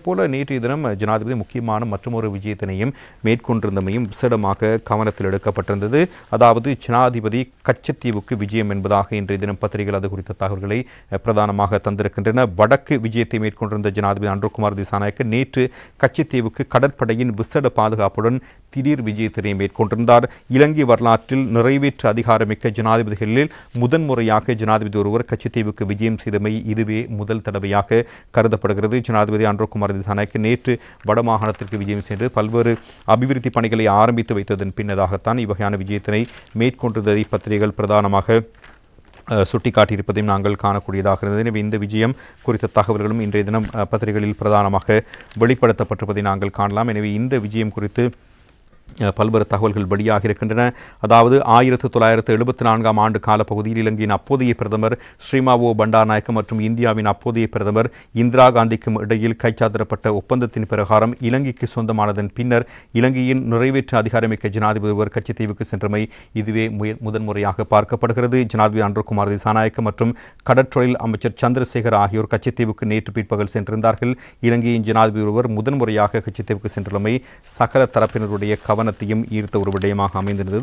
போல நேற்றைய தினம் ஜனாதிபதி முக்கியமான மற்றொரு விஜயத்தினையும் மேற்கொண்டிருந்தமையும் விசேடமாக கவனத்தில் எடுக்கப்பட்டிருந்தது. அதாவது ஜனாதிபதி கச்சத்தீவுக்கு விஜயம் என்பதாக இன்றைய தினம் பத்திரிகைகள் அது குறித்த தகவல்களை பிரதானமாக தந்திருக்கின்றன. வடக்கு விஜயத்தை மேற்கொண்டிருந்த ஜனாதிபதி அன்ருகுமார் திசாநாயக்க நேற்று கச்சத்தீவுக்கு கடற்படையின் விசேட பாதுகாப்புடன் திடீர் விஜயத்தினை மேற்கொண்டிருந்தார். இலங்கை வரலாற்றில் நிறைவேற்று அதிகாரமிக்க ஜனாதிபதிகளில் முதன்முறையாக ஜனாதிபதி ஒருவர் கச்சத்தீவுக்கு விஜயம் செய்தமை இதுவே முதல் தடவையாக கருதப்படுகிறது. ஜனாதிபதி அன்ருகுமார் திசாநாயக்க நேற்று வடமாகாணத்திற்கு விஜயம் சென்று பல்வேறு அபிவிருத்தி பணிகளை ஆரம்பித்து வைத்ததன் பின்னதாகத்தான் இவ்வகையான விஜயத்தினை மேற்கொண்டிருந்ததை பத்திரிகைகள் பிரதானமாக சுட்டிக்காட்டியிருப்பதையும் நாங்கள் காணக்கூடியதாக இருந்தது. எனவே இந்த விஜயம் குறித்த தகவல்களும் இன்றைய தினம் பத்திரிகைகளில் பிரதானமாக வெளிப்படுத்தப்பட்டிருப்பதை நாங்கள் காணலாம். எனவே இந்த விஜயம் குறித்து பல்வேறு தகவல்கள் வெளியாக இருக்கின்றன. அதாவது 1974 ஆண்டு காலப்பகுதியில் இலங்கையின் அப்போதைய பிரதமர் ஸ்ரீமாவோ பண்டாரநாயக்க மற்றும் இந்தியாவின் அப்போதைய பிரதமர் இந்திரா காந்திக்கும் இடையில் கைச்சாத்திடப்பட்ட ஒப்பந்தத்தின் பிரகாரம் இலங்கைக்கு சொந்தமானதன் பின்னர் இலங்கையின் நிறைவேற்று அதிகாரமிக்க ஜனாதிபதி ஒருவர் கச்சத்தீவுக்கு சென்றமை இதுவே முதன்முறையாக பார்க்கப்படுகிறது. ஜனாதிபதி அன்ருகுமார் திசாநாயக்க மற்றும் கடற்றொழில் அமைச்சர் சந்திரசேகர் ஆகியோர் கச்சத்தீவுக்கு நேற்று பிற்பகல் சென்றிருந்தார்கள். இலங்கையின் ஜனாதிபதி ஒருவர் முதன்முறையாக கச்சத்தீவுக்கு சென்றுள்ளமை சகல தரப்பினருடைய கவனத்தையும் ஈர்த்த ஒரு விடயமாக அமைந்திருந்தது.